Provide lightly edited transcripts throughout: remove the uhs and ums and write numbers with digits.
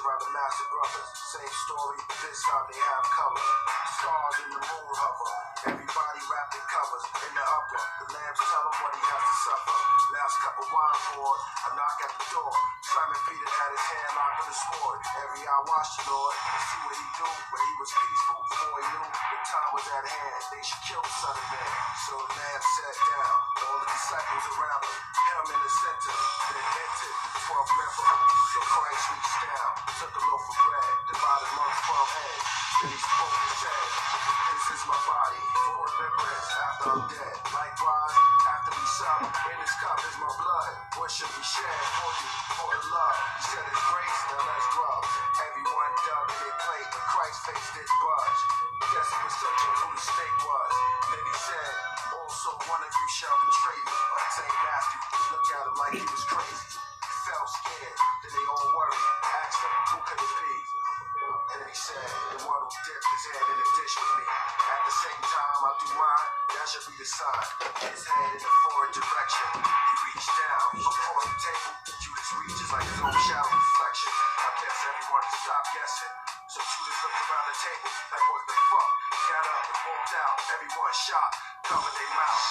around the master brothers. Same story, this time they have color. Stars in the moon hover. Everybody wrapped in covers. In the upper, the lambs tell him what he has to suffer. Last cup of wine poured, a knock at the door. Simon Peter had his hand locked with a sword. Every eye watched the Lord and see what he do when he was peaceful. Before he knew the time was at hand, they should kill the Son of Man. So the lamb sat down, all the disciples around him, him in the center, then entered the 12th member. So Christ reached down, took a loaf of bread, divided amongst 12 heads. Then he spoke and said, this is my body, for remembrance after I'm dead. Likewise, after we sup, in this cup is my blood. What should we shed for you, for the love? He said his grace, now let's grub. Everyone dug in their plate, but Christ's face didn't budge. Guess he was searching who the snake was. Then he said, also one of you shall betray me. St. Matthew looked at him like he was crazy. He felt scared, then they all worried. Asked him, who could it be? Then he said, the one who dipped his hand in the dish with me. At the same time, I'll do mine, that should be the sign. His hand in the forward direction. He reached down, across the table. Judas reaches like his own shadow reflection. I guess everyone stopped guessing. So Judas looked around the table, like what the fuck? Got up and walked out. Everyone shocked, covered their mouth.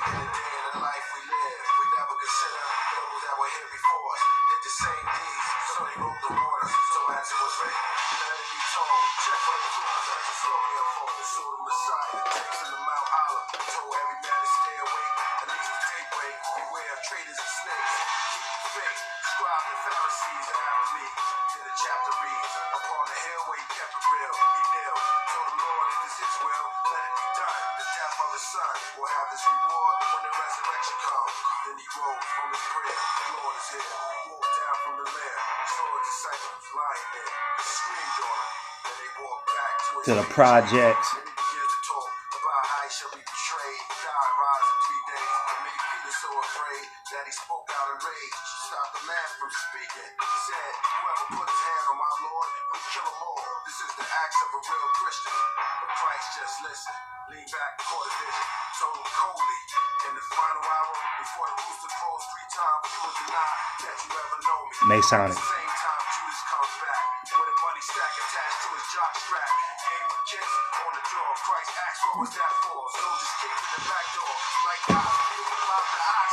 In the day and the life we live, we never consider those that were here before us. Did the same deeds, so they wrote the orders. So as it was written, let it be told. Check for the clues, let the story unfold. So the Messiah takes in the Mount Olive, told every man to stay awake, at least the daybreak. Beware of traitors and snakes. Keep the faith. Scribes and Pharisees are after me. Then the chapter reads, upon the hill where he kept it real, he kneeled. Told the Lord, if it's his will, let it be done. The death of his son will have this reward when the resurrection comes. Then he rose from his grave. The Lord is here. Walked down from the lamb. Saw his disciples lying there. He screamed on them. Then they walked back to the projects. Then he began to talk about how he shall be betrayed, died, rise in 3 days, and made Peter so afraid that he spoke out in rage. Stopped the man from speaking. He said, whoever put his hand on my Lord, we kill him all. This is the acts of a real Christian. But Christ just listened, leaned back, caught a vision, told him coldly, in the final hour, before the rooster crows 3 times, you will deny that you ever know me. Masonic. At the same time, Judas comes back with a money stack attached to his jock strap. Gave him a kiss on the jaw. Christ asked, what was that for? Soldiers kicked in the back door, like, you about the ox.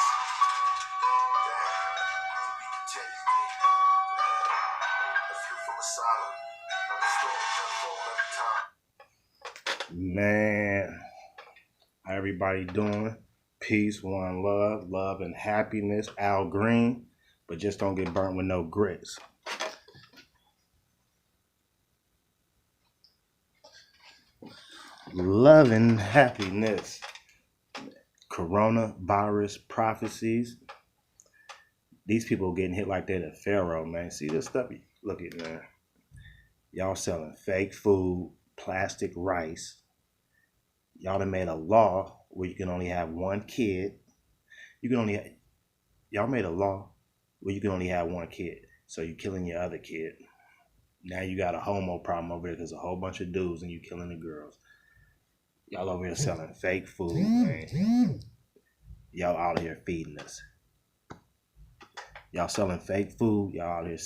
To be continued. A few from Asylum. Another story just roll every time. Man, how everybody doing? Peace, one love, love and happiness. Al Green, but just don't get burnt with no grits. Love and happiness. Coronavirus prophecies. These people getting hit like they're the Pharaoh, man. See this stuff? Look at, man. Y'all selling fake food, plastic rice. Y'all done made a law where you can only have one kid. Y'all made a law where you can only have one kid. So you're killing your other kid. Now you got a homo problem over there because a whole bunch of dudes and you killing the girls. Y'all over here selling fake food, man. Y'all out here feeding us. Y'all selling fake food. Y'all out here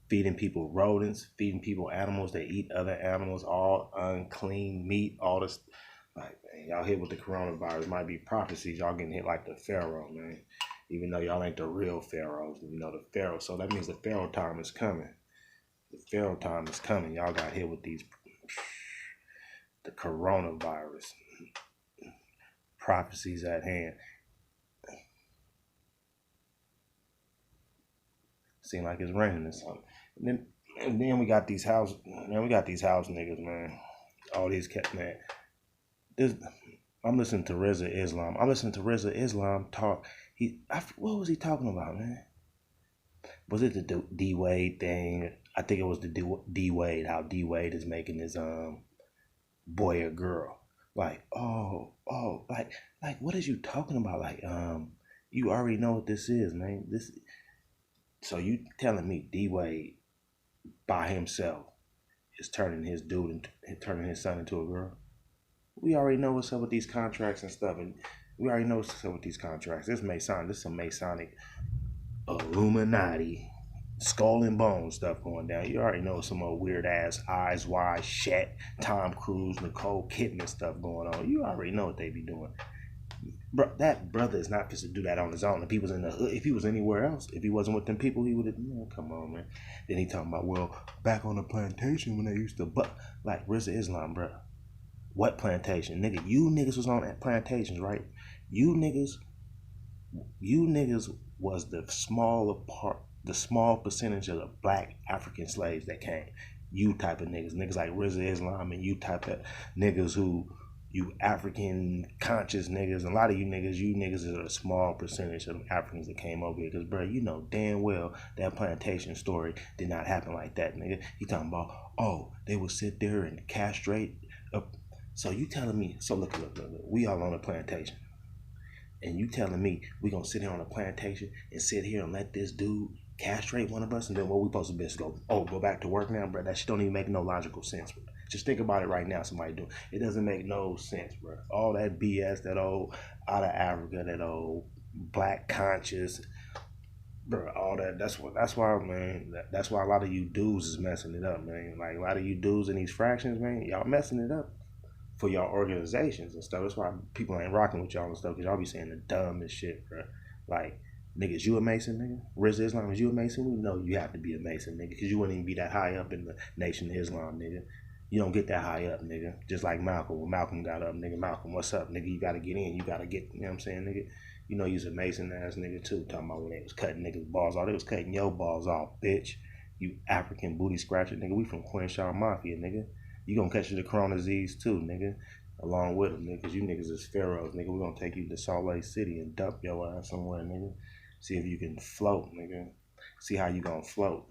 feeding people rodents, feeding people animals that eat other animals, all unclean meat, all this. Like, man, y'all hit with the coronavirus. Might be prophecies. Y'all getting hit like the Pharaoh, man. Even though y'all ain't the real Pharaohs, you know, the Pharaoh. So that means the Pharaoh time is coming. The Pharaoh time is coming. Y'all got hit with the coronavirus. Prophecies at hand. Seem like it's raining or something. And then we got these house niggas, man. All these cats, man. I'm listening to Reza Islam. I'm listening to Reza Islam talk. What was he talking about, man? Was it the D Wade thing? I think it was the D Wade. How D Wade is making his boy or girl. Like, like what is you talking about? Like, you already know what this is, man. So you telling me D Wade by himself is turning his son into a girl? We already know what's up with these contracts and stuff, and we already know what's up with these contracts. This is some Masonic Illuminati Skull and Bones stuff going down. You already know some old weird ass Eyes Wide Shut, Tom Cruise, Nicole Kidman stuff going on. You already know what they be doing. Bro, that brother is not supposed to do that on his own. If he was in the hood, if he was anywhere else, if he wasn't with them people, he would have. Come on, man. Then he talking about, well, back on the plantation when they used to, but like RZA Islam, bro. What plantation, nigga? You niggas was on that plantations, right? You niggas, you niggas was the smaller part, the small percentage of the black African slaves that came. You type of niggas like RZA Islam, and you type of niggas who you African conscious niggas. A lot of you niggas are a small percentage of Africans that came over here. Cause bro, you know damn well that plantation story did not happen like that, nigga. He talking about, oh, they would sit there and castrate. So you telling me? So look, we all on a plantation. And you telling me we gonna sit here on a plantation and sit here and let this dude castrate one of us, and then what we supposed to be go? Oh, go back to work now, bro. That shit don't even make no logical sense, bro. Just think about it right now. Somebody do it doesn't make no sense, bro. All that BS, that old out of Africa, that old black conscious, bro. All that. That's why, man. That's why a lot of you dudes is messing it up, man. Like a lot of you dudes in these fractions, man. Y'all messing it up for y'all organizations and stuff. That's why people ain't rocking with y'all and stuff, because y'all be saying the dumbest shit, bro. Like, niggas, you a Mason, nigga? RZA Islam, is you a Mason? We know you have to be a Mason, nigga, because you wouldn't even be that high up in the Nation of Islam, nigga. You don't get that high up, nigga. Just like Malcolm. When Malcolm got up, nigga, Malcolm, what's up, nigga? You gotta get in. You gotta get, you know what I'm saying, nigga? You know you's a Mason ass nigga, too. Talking about when they was cutting niggas' balls off. They was cutting your balls off, bitch. You African booty scratcher, nigga. We from Crenshaw Mafia, nigga. You gonna catch the corona disease, too, nigga, along with them, nigga, because you niggas is pharaohs, nigga. We're gonna take you to Salt Lake City and dump your ass somewhere, nigga. See if you can float, nigga. See how you gonna float.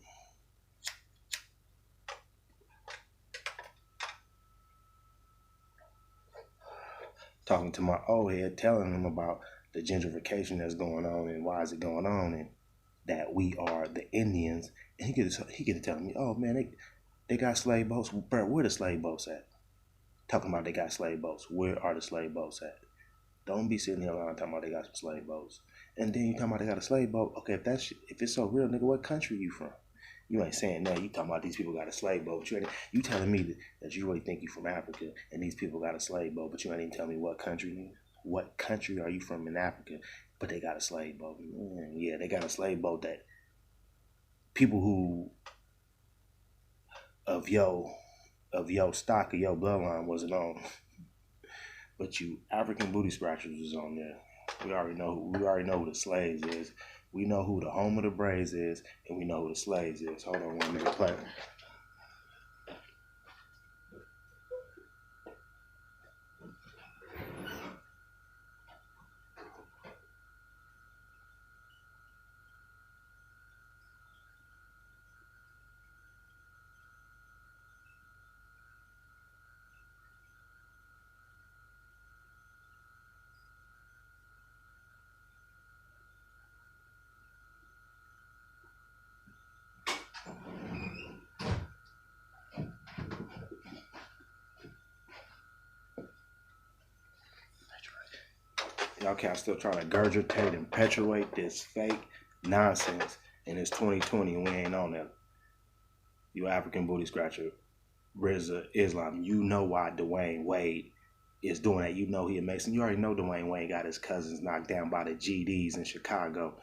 Talking to my old head, telling him about the gentrification that's going on and why is it going on, and that we are the Indians. And he could tell me, oh man, they got slave boats. Bro, where the slave boats at? Talking about they got slave boats. Where are the slave boats at? Don't be sitting here around talking about they got some slave boats. And then you talking about they got a slave boat. Okay, if it's so real, nigga, what country you from? You ain't saying that. You talking about these people got a slave boat. But you telling me that you really think you from Africa and these people got a slave boat, but you ain't even tell me what country, nigga. What country are you from in Africa? But they got a slave boat. Yeah, they got a slave boat that people who of your stock of your bloodline wasn't on. But you African booty scratchers was on there. We already know. We already know who the slaves is. We know who the home of the Braves is, and we know who the slaves is. Hold on 1 minute, play. Y'all cats still trying to gurgitate and perpetuate this fake nonsense, and it's 2020 and we ain't on that. You African booty scratcher, RZA Islam. You know why Dwayne Wade is doing that. You know he a Mason. You already know Dwayne Wade got his cousins knocked down by the GDs in Chicago,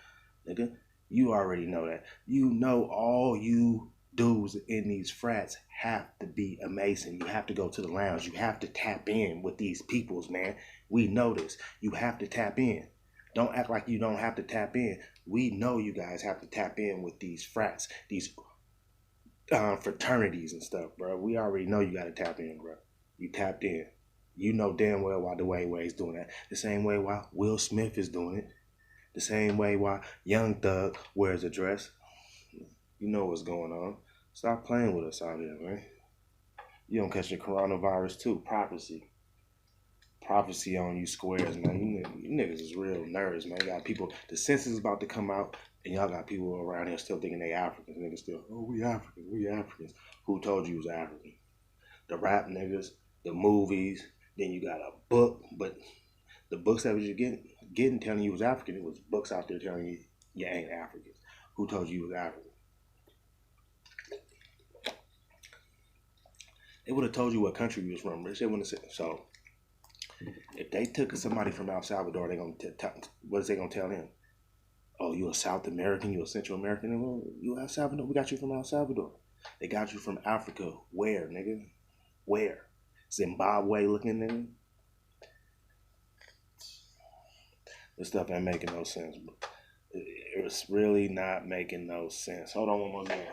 nigga. You already know that. You know all you dudes in these frats have to be a Mason. You have to go to the lounge. You have to tap in with these peoples, man. We know this. You have to tap in. Don't act like you don't have to tap in. We know you guys have to tap in with these frats, these fraternities and stuff, bro. We already know you got to tap in, bro. You tapped in. You know damn well why Dwayne Wade's doing that. The same way why Will Smith is doing it. The same way why Young Thug wears a dress. You know what's going on. Stop playing with us out here, man. You don't catch the coronavirus too. Prophecy on you squares, man. You niggas is real nerds, man. You got people, the census is about to come out, and y'all got people around here still thinking they Africans. Niggas still, oh, we Africans. Who told you was African? The rap niggas, the movies, then you got a book, but the books that was you getting telling you was African, it was books out there telling you you ain't African. Who told you was African? It would have told you what country you was from. They wouldn't have said. So if they took somebody from El Salvador, they gonna what is they gonna tell them? Oh, you a South American? You a Central American? Well, you El Salvador? We got you from El Salvador. They got you from Africa. Where, nigga? Where? Zimbabwe looking, nigga. This stuff ain't making no sense. It's really not making no sense. Hold on one more minute.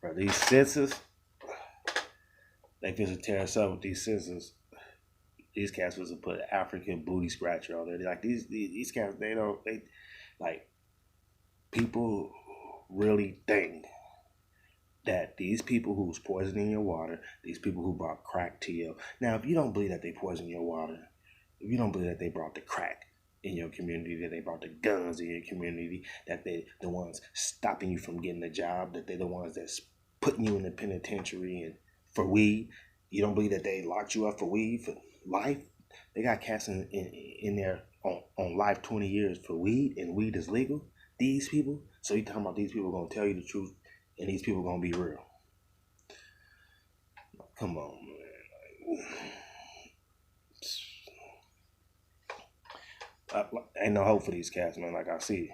Bro, these census, they just tear us up with these census. These cats was to put African booty scratcher on there. Like these cats, they like people really think that these people who's poisoning your water, these people who brought crack to you. Now, if you don't believe that they poisoned your water, if you don't believe that they brought the crack in your community, that they brought the guns in your community, that they the ones stopping you from getting a job, that they're the ones that's putting you in the penitentiary and for weed, you don't believe that they locked you up for weed for life? They got cats in there on life 20 years for weed, and weed is legal. These people, so you talking about these people gonna tell you the truth, and these people gonna be real? Come on, man. Ain't no hope for these cats, man. Like I see,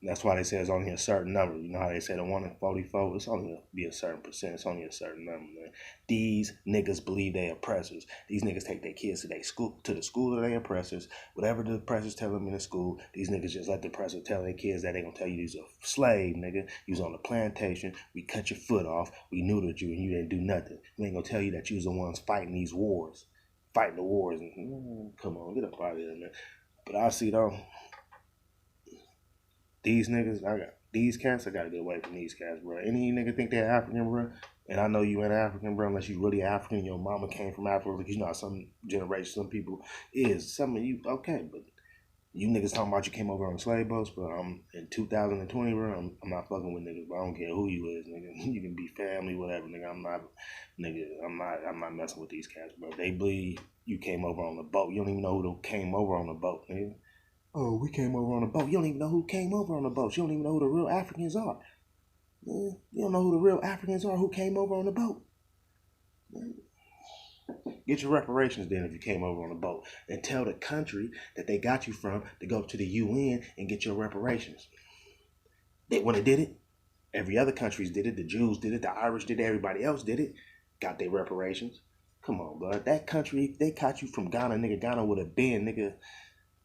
that's why they say it's only a certain number. You know how they say the 1 in 44? It's only gonna be a certain percent. It's only a certain number, man. These niggas believe they oppressors. These niggas take their kids to the school of their oppressors. Whatever the oppressors tell them in the school, these niggas just let the oppressor tell their kids that they gonna tell you you's a slave, nigga. You was on the plantation. We cut your foot off. We neutered you, and you didn't do nothing. We ain't gonna tell you that you was the ones fighting these wars, fighting the wars. And, come on, get up out of here, man. But I see though, these niggas, these cats, I gotta get away from these cats, bro. Any nigga think they're African, bro? And I know you ain't African, bro, unless you really African. Your mama came from Africa. Like, you know how some generation, some people is. Some of you, okay, but you niggas talking about you came over on slave boats, but I'm in 2020, bro. I'm not fucking with niggas, but I don't care who you is, nigga. You can be family, whatever, nigga. I'm not messing with these cats, bro. They believe you came over on the boat. You don't even know who came over on the boat, nigga. Oh, we came over on a boat. You don't even know who came over on the boat. You don't even know who the real Africans are. You don't know who the real Africans are who came over on the boat. Get your reparations then if you came over on a boat. And tell the country that they got you from to go to the UN and get your reparations. When it did it, every other countries did it. The Jews did it. The Irish did it. Everybody else did it. Got their reparations. Come on, bro. That country, if they caught you from Ghana, nigga, Ghana would have been, nigga,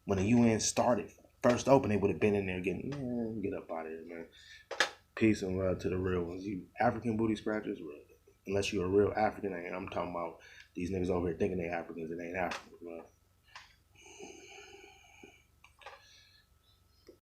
when the UN started, first open, they would have been in there getting, man, get up out of here, man. Peace and love to the real ones. You African booty scratchers, unless you're a real African, I'm talking about these niggas over here thinking they Africans and they ain't Africans, bro.